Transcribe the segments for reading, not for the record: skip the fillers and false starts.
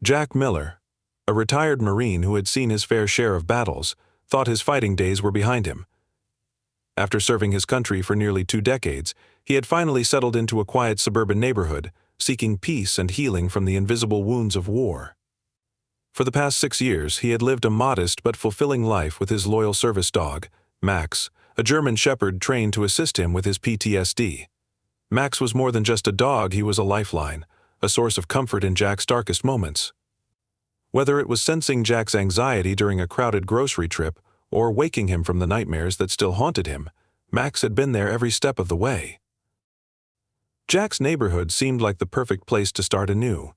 Jack Miller, a retired Marine who had seen his fair share of battles, thought his fighting days were behind him. After serving his country for nearly 2 decades, he had finally settled into a quiet suburban neighborhood, seeking peace and healing from the invisible wounds of war. For the past 6 years, he had lived a modest but fulfilling life with his loyal service dog, Max, a German shepherd trained to assist him with his PTSD. Max was more than just a dog, he was a lifeline, a source of comfort in Jack's darkest moments. Whether it was sensing Jack's anxiety during a crowded grocery trip or waking him from the nightmares that still haunted him, Max had been there every step of the way. Jack's neighborhood seemed like the perfect place to start anew.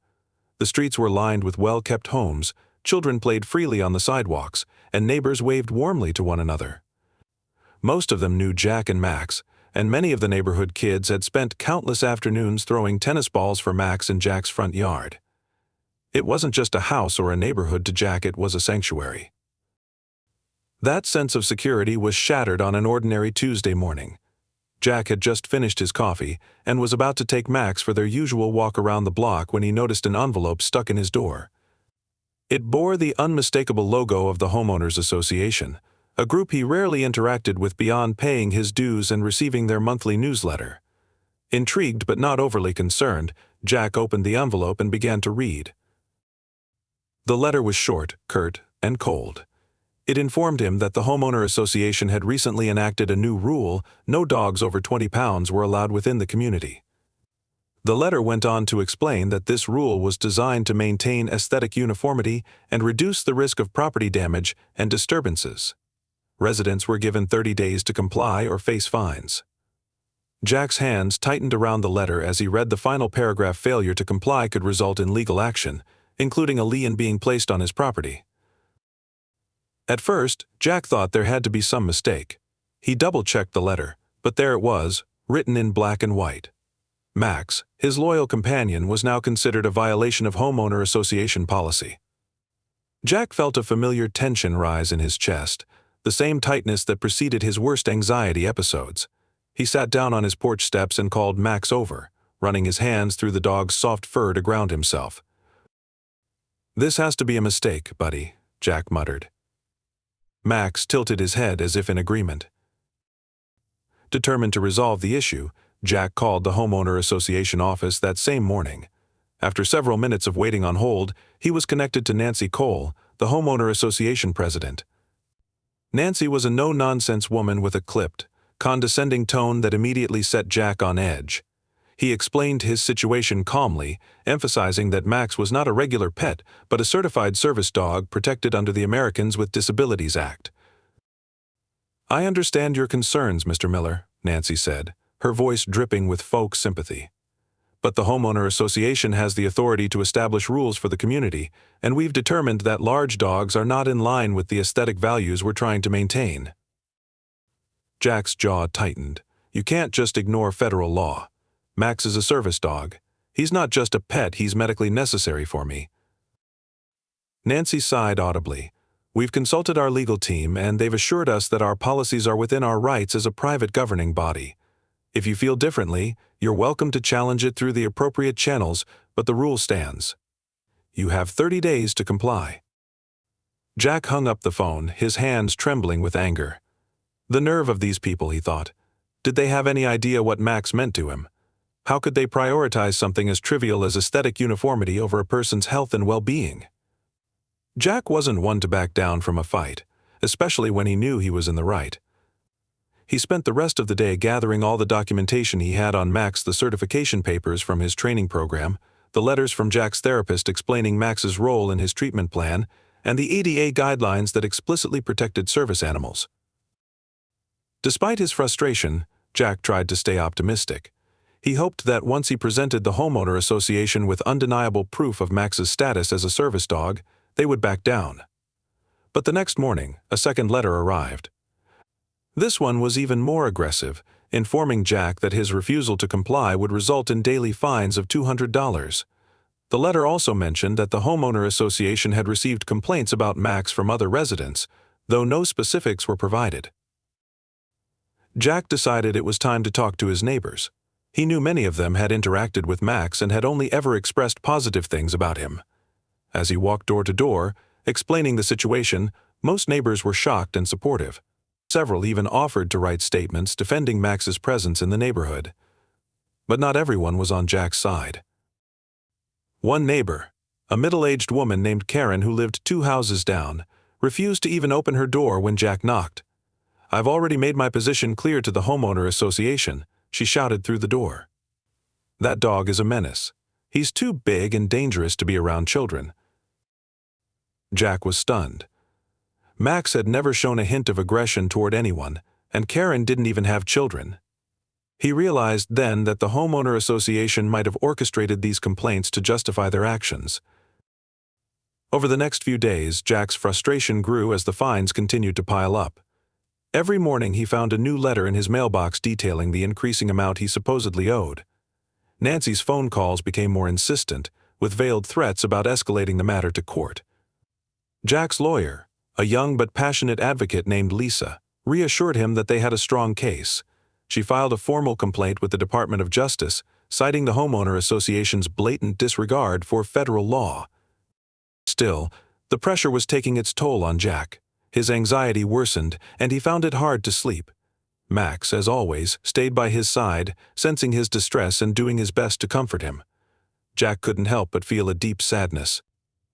The streets were lined with well-kept homes, children played freely on the sidewalks, and neighbors waved warmly to one another. Most of them knew Jack and Max, and many of the neighborhood kids had spent countless afternoons throwing tennis balls for Max in Jack's front yard. It wasn't just a house or a neighborhood to Jack, it was a sanctuary. That sense of security was shattered on an ordinary Tuesday morning. Jack had just finished his coffee and was about to take Max for their usual walk around the block when he noticed an envelope stuck in his door. It bore the unmistakable logo of the Homeowners Association, a group he rarely interacted with beyond paying his dues and receiving their monthly newsletter. Intrigued but not overly concerned, Jack opened the envelope and began to read. The letter was short, curt, and cold. It informed him that the Homeowner Association had recently enacted a new rule: no dogs over 20 pounds were allowed within the community. The letter went on to explain that this rule was designed to maintain aesthetic uniformity and reduce the risk of property damage and disturbances. Residents were given 30 days to comply or face fines. Jack's hands tightened around the letter as he read the final paragraph. Failure to comply could result in legal action, including a lien being placed on his property. At first, Jack thought there had to be some mistake. He double-checked the letter, but there it was, written in black and white. Max, his loyal companion, was now considered a violation of Homeowner Association policy. Jack felt a familiar tension rise in his chest, the same tightness that preceded his worst anxiety episodes. He sat down on his porch steps and called Max over, running his hands through the dog's soft fur to ground himself. "This has to be a mistake, buddy," Jack muttered. Max tilted his head as if in agreement. Determined to resolve the issue, Jack called the Homeowner Association office that same morning. After several minutes of waiting on hold, he was connected to Nancy Cole, the Homeowner Association president. Nancy was a no-nonsense woman with a clipped, condescending tone that immediately set Jack on edge. He explained his situation calmly, emphasizing that Max was not a regular pet, but a certified service dog protected under the Americans with Disabilities Act. "I understand your concerns, Mr. Miller," Nancy said, her voice dripping with folk sympathy. "But the Homeowner Association has the authority to establish rules for the community, and we've determined that large dogs are not in line with the aesthetic values we're trying to maintain." Jack's jaw tightened. You can't just ignore federal law. Max is a service dog. He's not just a pet, he's medically necessary for me. Nancy sighed audibly. "We've consulted our legal team, and they've assured us that our policies are within our rights as a private governing body. If you feel differently, you're welcome to challenge it through the appropriate channels, but the rule stands. You have 30 days to comply." Jack hung up the phone, his hands trembling with anger. The nerve of these people, he thought. Did they have any idea what Max meant to him? How could they prioritize something as trivial as aesthetic uniformity over a person's health and well-being? Jack wasn't one to back down from a fight, especially when he knew he was in the right. He spent the rest of the day gathering all the documentation he had on Max: the certification papers from his training program, the letters from Jack's therapist explaining Max's role in his treatment plan, and the ADA guidelines that explicitly protected service animals. Despite his frustration, Jack tried to stay optimistic. He hoped that once he presented the Homeowner Association with undeniable proof of Max's status as a service dog, they would back down. But the next morning, a second letter arrived. This one was even more aggressive, informing Jack that his refusal to comply would result in daily fines of $200. The letter also mentioned that the Homeowner Association had received complaints about Max from other residents, though no specifics were provided. Jack decided it was time to talk to his neighbors. He knew many of them had interacted with Max and had only ever expressed positive things about him. As he walked door to door, explaining the situation, most neighbors were shocked and supportive. Several even offered to write statements defending Max's presence in the neighborhood. But not everyone was on Jack's side. One neighbor, a middle-aged woman named Karen who lived 2 houses down, refused to even open her door when Jack knocked. "I've already made my position clear to the homeowner association," she shouted through the door. "That dog is a menace. He's too big and dangerous to be around children." Jack was stunned. Max had never shown a hint of aggression toward anyone, and Karen didn't even have children. He realized then that the homeowner association might have orchestrated these complaints to justify their actions. Over the next few days, Jack's frustration grew as the fines continued to pile up. Every morning he found a new letter in his mailbox detailing the increasing amount he supposedly owed. Nancy's phone calls became more insistent, with veiled threats about escalating the matter to court. Jack's lawyer, a young but passionate advocate named Lisa, reassured him that they had a strong case. She filed a formal complaint with the Department of Justice, citing the homeowner association's blatant disregard for federal law. Still, the pressure was taking its toll on Jack. His anxiety worsened, and he found it hard to sleep. Max, as always, stayed by his side, sensing his distress and doing his best to comfort him. Jack couldn't help but feel a deep sadness.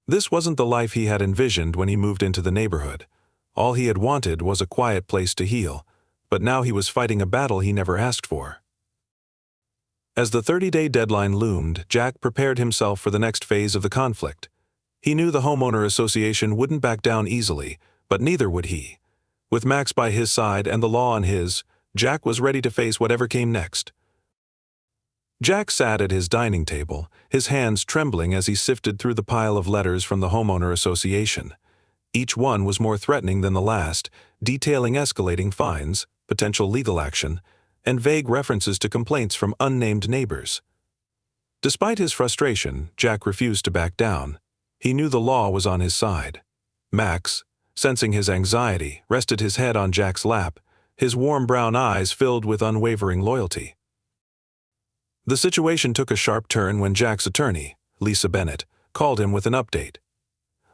This wasn't the life he had envisioned when he moved into the neighborhood. All he had wanted was a quiet place to heal, but now he was fighting a battle he never asked for. As the 30-day deadline loomed, Jack prepared himself for the next phase of the conflict. He knew the homeowner association wouldn't back down easily, but neither would he. With Max by his side and the law on his, Jack was ready to face whatever came next. Jack sat at his dining table, his hands trembling as he sifted through the pile of letters from the homeowner association. Each one was more threatening than the last, detailing escalating fines, potential legal action, and vague references to complaints from unnamed neighbors. Despite his frustration, Jack refused to back down. He knew the law was on his side. Max, sensing his anxiety, rested his head on Jack's lap, his warm brown eyes filled with unwavering loyalty. The situation took a sharp turn when Jack's attorney, Lisa Bennett, called him with an update.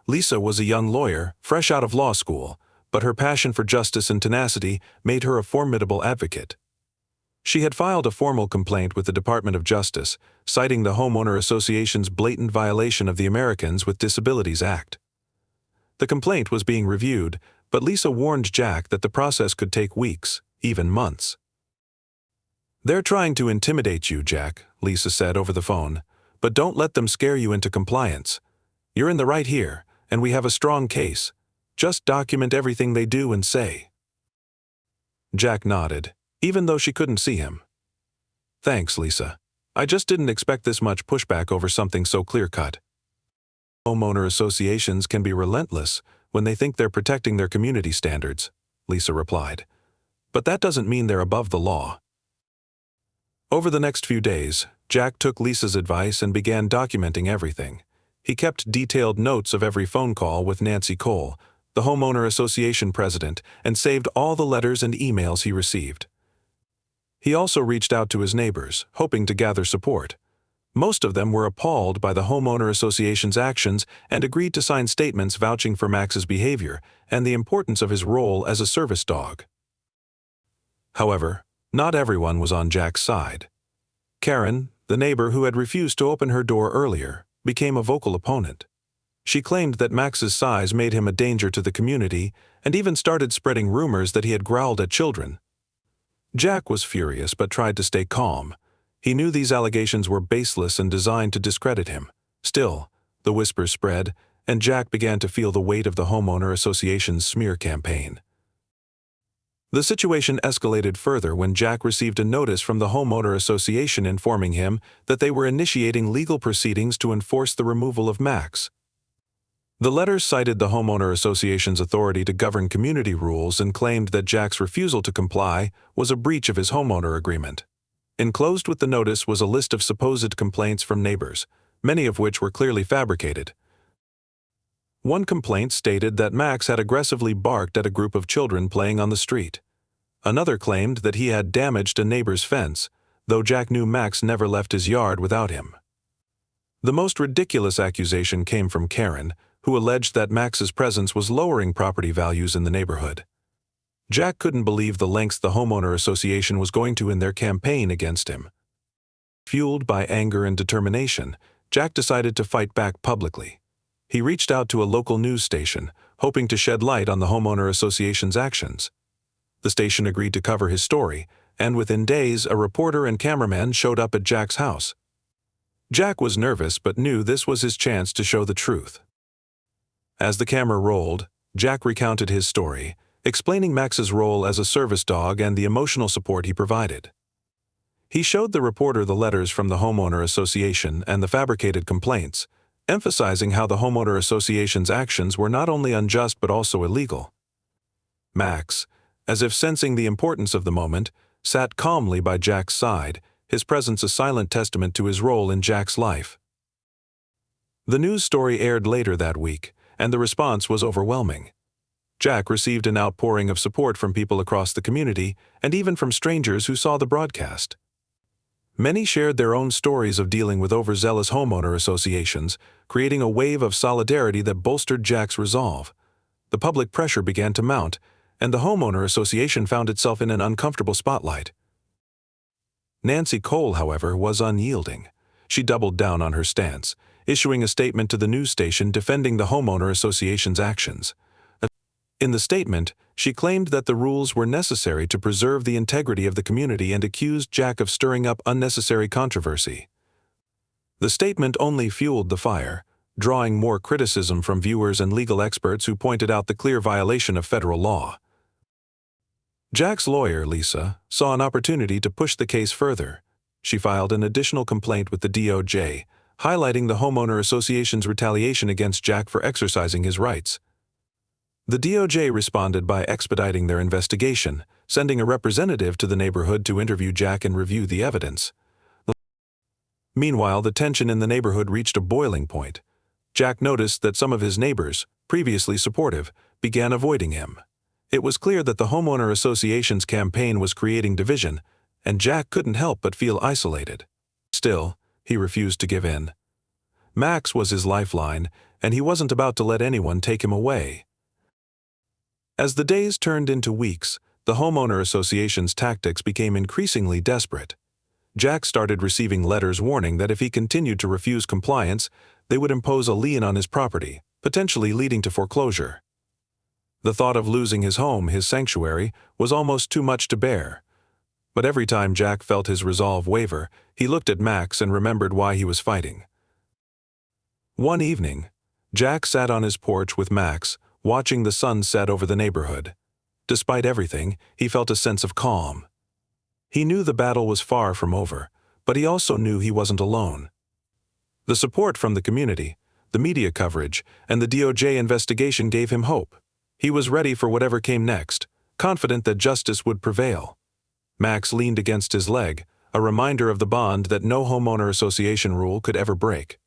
Lisa was a young lawyer, fresh out of law school, but her passion for justice and tenacity made her a formidable advocate. She had filed a formal complaint with the Department of Justice, citing the Homeowner Association's blatant violation of the Americans with Disabilities Act. The complaint was being reviewed, but Lisa warned Jack that the process could take weeks, even months. "They're trying to intimidate you, Jack," Lisa said over the phone, "but don't let them scare you into compliance. You're in the right here, and we have a strong case. Just document everything they do and say." Jack nodded, even though she couldn't see him. "Thanks, Lisa. I just didn't expect this much pushback over something so clear-cut." "Homeowner associations can be relentless when they think they're protecting their community standards," Lisa replied. "But that doesn't mean they're above the law." Over the next few days, Jack took Lisa's advice and began documenting everything. He kept detailed notes of every phone call with Nancy Cole, the homeowner association president, and saved all the letters and emails he received. He also reached out to his neighbors, hoping to gather support. Most of them were appalled by the homeowner association's actions and agreed to sign statements vouching for Max's behavior and the importance of his role as a service dog. However, not everyone was on Jack's side. Karen, the neighbor who had refused to open her door earlier, became a vocal opponent. She claimed that Max's size made him a danger to the community and even started spreading rumors that he had growled at children. Jack was furious but tried to stay calm. He knew these allegations were baseless and designed to discredit him. Still, the whispers spread, and Jack began to feel the weight of the homeowner association's smear campaign. The situation escalated further when Jack received a notice from the homeowner association informing him that they were initiating legal proceedings to enforce the removal of Max. The letter cited the homeowner association's authority to govern community rules and claimed that Jack's refusal to comply was a breach of his homeowner agreement. Enclosed with the notice was a list of supposed complaints from neighbors, many of which were clearly fabricated. One complaint stated that Max had aggressively barked at a group of children playing on the street. Another claimed that he had damaged a neighbor's fence, though Jack knew Max never left his yard without him. The most ridiculous accusation came from Karen, who alleged that Max's presence was lowering property values in the neighborhood. Jack couldn't believe the lengths the homeowner association was going to in their campaign against him. Fueled by anger and determination, Jack decided to fight back publicly. He reached out to a local news station, hoping to shed light on the homeowner association's actions. The station agreed to cover his story, and within days a reporter and cameraman showed up at Jack's house. Jack was nervous but knew this was his chance to show the truth. As the camera rolled, Jack recounted his story, explaining Max's role as a service dog and the emotional support he provided. He showed the reporter the letters from the homeowner association and the fabricated complaints, emphasizing how the homeowner association's actions were not only unjust but also illegal. Max, as if sensing the importance of the moment, sat calmly by Jack's side, his presence a silent testament to his role in Jack's life. The news story aired later that week, and the response was overwhelming. Jack received an outpouring of support from people across the community and even from strangers who saw the broadcast. Many shared their own stories of dealing with overzealous homeowner associations, creating a wave of solidarity that bolstered Jack's resolve. The public pressure began to mount, and the homeowner association found itself in an uncomfortable spotlight. Nancy Cole, however, was unyielding. She doubled down on her stance, issuing a statement to the news station defending the homeowner association's actions. In the statement, she claimed that the rules were necessary to preserve the integrity of the community and accused Jack of stirring up unnecessary controversy. The statement only fueled the fire, drawing more criticism from viewers and legal experts who pointed out the clear violation of federal law. Jack's lawyer, Lisa, saw an opportunity to push the case further. She filed an additional complaint with the DOJ, highlighting the homeowner association's retaliation against Jack for exercising his rights. The DOJ responded by expediting their investigation, sending a representative to the neighborhood to interview Jack and review the evidence. Meanwhile, the tension in the neighborhood reached a boiling point. Jack noticed that some of his neighbors, previously supportive, began avoiding him. It was clear that the homeowner association's campaign was creating division, and Jack couldn't help but feel isolated. Still, he refused to give in. Max was his lifeline, and he wasn't about to let anyone take him away. As the days turned into weeks, the homeowner association's tactics became increasingly desperate. Jack started receiving letters warning that if he continued to refuse compliance, they would impose a lien on his property, potentially leading to foreclosure. The thought of losing his home, his sanctuary, was almost too much to bear. But every time Jack felt his resolve waver, he looked at Max and remembered why he was fighting. One evening, Jack sat on his porch with Max, watching the sun set over the neighborhood. Despite everything, he felt a sense of calm. He knew the battle was far from over, but he also knew he wasn't alone. The support from the community, the media coverage, and the DOJ investigation gave him hope. He was ready for whatever came next, confident that justice would prevail. Max leaned against his leg, a reminder of the bond that no homeowner association rule could ever break.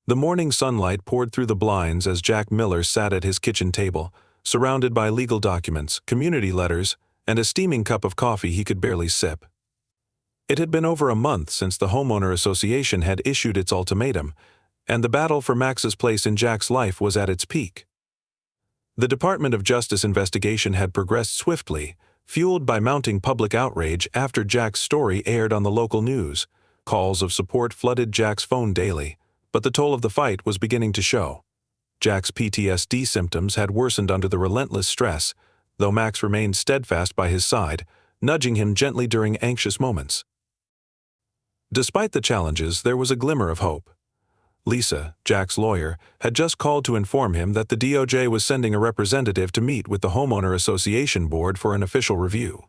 The morning sunlight poured through the blinds as Jack Miller sat at his kitchen table, surrounded by legal documents, community letters, and a steaming cup of coffee he could barely sip. It had been over a month since the homeowner association had issued its ultimatum, and the battle for Max's place in Jack's life was at its peak. The Department of Justice investigation had progressed swiftly, fueled by mounting public outrage after Jack's story aired on the local news. Calls of support flooded Jack's phone daily, but the toll of the fight was beginning to show. Jack's PTSD symptoms had worsened under the relentless stress, though Max remained steadfast by his side, nudging him gently during anxious moments. Despite the challenges, there was a glimmer of hope. Lisa, Jack's lawyer, had just called to inform him that the DOJ was sending a representative to meet with the Homeowner Association Board for an official review.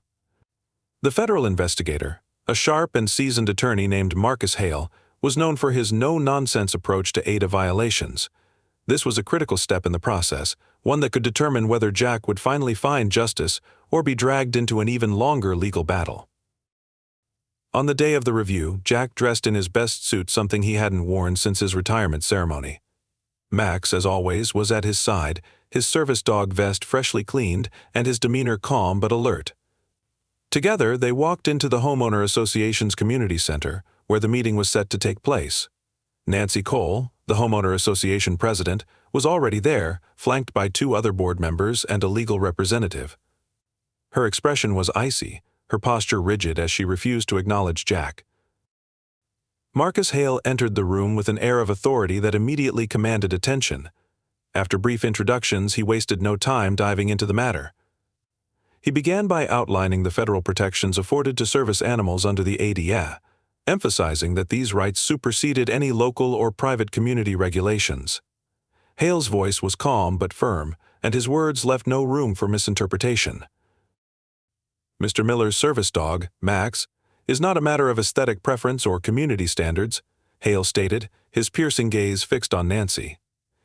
The federal investigator, a sharp and seasoned attorney named Marcus Hale, was known for his no-nonsense approach to ADA violations. This was a critical step in the process, one that could determine whether Jack would finally find justice or be dragged into an even longer legal battle. On the day of the review, Jack dressed in his best suit, something he hadn't worn since his retirement ceremony. Max, as always, was at his side, his service dog vest freshly cleaned and his demeanor calm but alert. Together, they walked into the Homeowner Association's community center, where the meeting was set to take place. Nancy Cole, the homeowner association president, was already there, flanked by 2 other board members and a legal representative. Her expression was icy, her posture rigid as she refused to acknowledge Jack. Marcus Hale entered the room with an air of authority that immediately commanded attention. After brief introductions, he wasted no time diving into the matter. He began by outlining the federal protections afforded to service animals under the ADA, emphasizing that these rights superseded any local or private community regulations. Hale's voice was calm but firm, and his words left no room for misinterpretation. Mr. Miller's service dog, Max, is not a matter of aesthetic preference or community standards, Hale stated, his piercing gaze fixed on Nancy.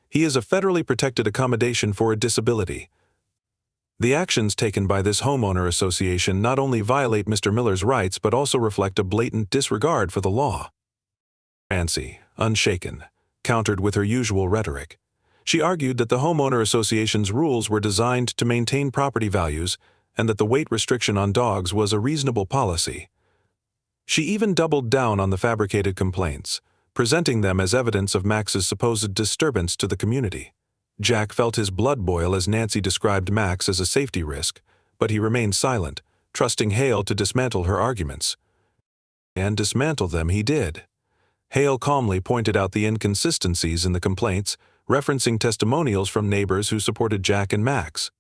He is a federally protected accommodation for a disability. The actions taken by this homeowner association not only violate Mr. Miller's rights but also reflect a blatant disregard for the law. Nancy, unshaken, countered with her usual rhetoric. She argued that the homeowner association's rules were designed to maintain property values and that the weight restriction on dogs was a reasonable policy. She even doubled down on the fabricated complaints, presenting them as evidence of Max's supposed disturbance to the community. Jack felt his blood boil as Nancy described Max as a safety risk, but he remained silent, trusting Hale to dismantle her arguments. And dismantle them he did. Hale calmly pointed out the inconsistencies in the complaints, referencing testimonials from neighbors who supported Jack and Max.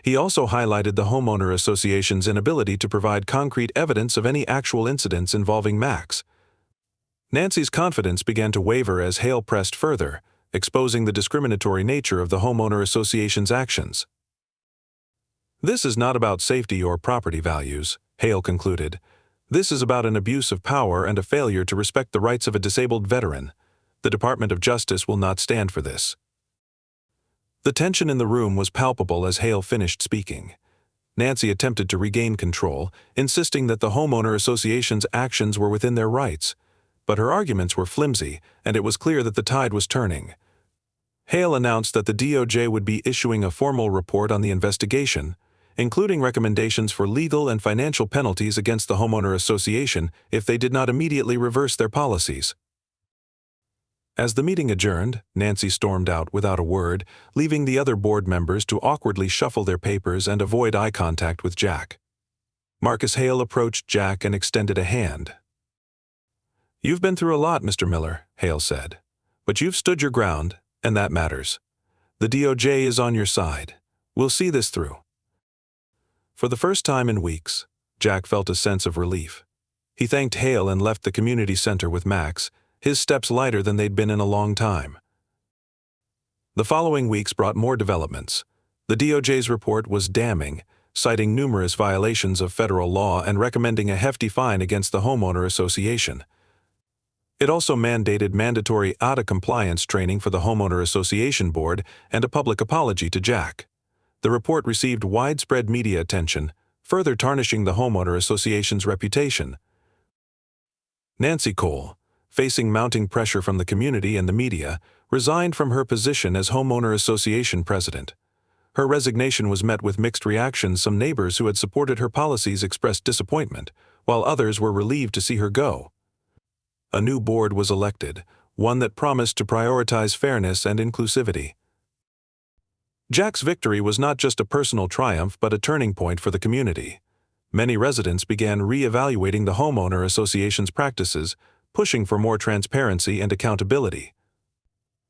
He also highlighted the homeowner association's inability to provide concrete evidence of any actual incidents involving Max. Nancy's confidence began to waver as Hale pressed further, exposing the discriminatory nature of the homeowner association's actions. This is not about safety or property values, Hale concluded. This is about an abuse of power and a failure to respect the rights of a disabled veteran. The Department of Justice will not stand for this. The tension in the room was palpable as Hale finished speaking. Nancy attempted to regain control, insisting that the homeowner association's actions were within their rights. But her arguments were flimsy, and it was clear that the tide was turning. Hale announced that the DOJ would be issuing a formal report on the investigation, including recommendations for legal and financial penalties against the homeowner association if they did not immediately reverse their policies. As the meeting adjourned, Nancy stormed out without a word, leaving the other board members to awkwardly shuffle their papers and avoid eye contact with Jack. Marcus Hale approached Jack and extended a hand. "You've been through a lot, Mr. Miller," Hale said. "But you've stood your ground, and that matters. The DOJ is on your side. We'll see this through." For the first time in weeks, Jack felt a sense of relief. He thanked Hale and left the community center with Max, his steps lighter than they'd been in a long time. The following weeks brought more developments. The DOJ's report was damning, citing numerous violations of federal law and recommending a hefty fine against the homeowner association. It also mandated mandatory out-of-compliance training for the Homeowner Association Board and a public apology to Jack. The report received widespread media attention, further tarnishing the Homeowner Association's reputation. Nancy Cole, facing mounting pressure from the community and the media, resigned from her position as Homeowner Association president. Her resignation was met with mixed reactions. Some neighbors who had supported her policies expressed disappointment, while others were relieved to see her go. A new board was elected, one that promised to prioritize fairness and inclusivity. Jack's victory was not just a personal triumph but a turning point for the community. Many residents began re-evaluating the homeowner association's practices, pushing for more transparency and accountability.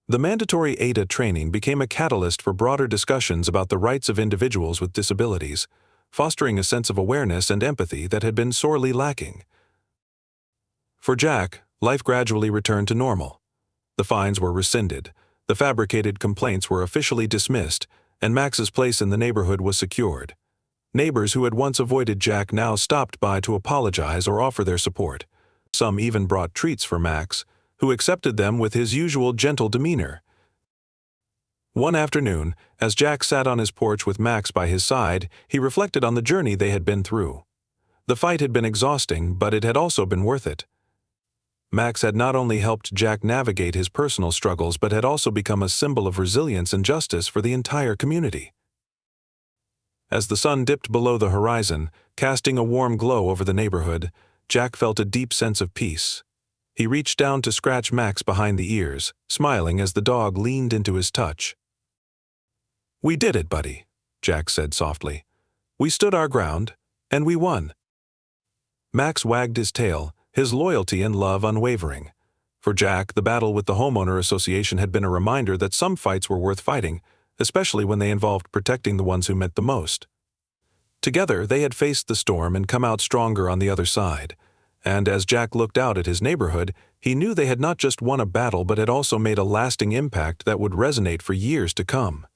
The mandatory ADA training became a catalyst for broader discussions about the rights of individuals with disabilities, fostering a sense of awareness and empathy that had been sorely lacking. For Jack, life gradually returned to normal. The fines were rescinded, the fabricated complaints were officially dismissed, and Max's place in the neighborhood was secured. Neighbors who had once avoided Jack now stopped by to apologize or offer their support. Some even brought treats for Max, who accepted them with his usual gentle demeanor. One afternoon, as Jack sat on his porch with Max by his side, he reflected on the journey they had been through. The fight had been exhausting, but it had also been worth it. Max had not only helped Jack navigate his personal struggles but had also become a symbol of resilience and justice for the entire community. As the sun dipped below the horizon, casting a warm glow over the neighborhood, Jack felt a deep sense of peace. He reached down to scratch Max behind the ears, smiling as the dog leaned into his touch. "We did it, buddy," Jack said softly. "We stood our ground, and we won." Max wagged his tail, his loyalty and love unwavering. For Jack, the battle with the homeowner association had been a reminder that some fights were worth fighting, especially when they involved protecting the ones who meant the most. Together, they had faced the storm and come out stronger on the other side. And as Jack looked out at his neighborhood, he knew they had not just won a battle but had also made a lasting impact that would resonate for years to come.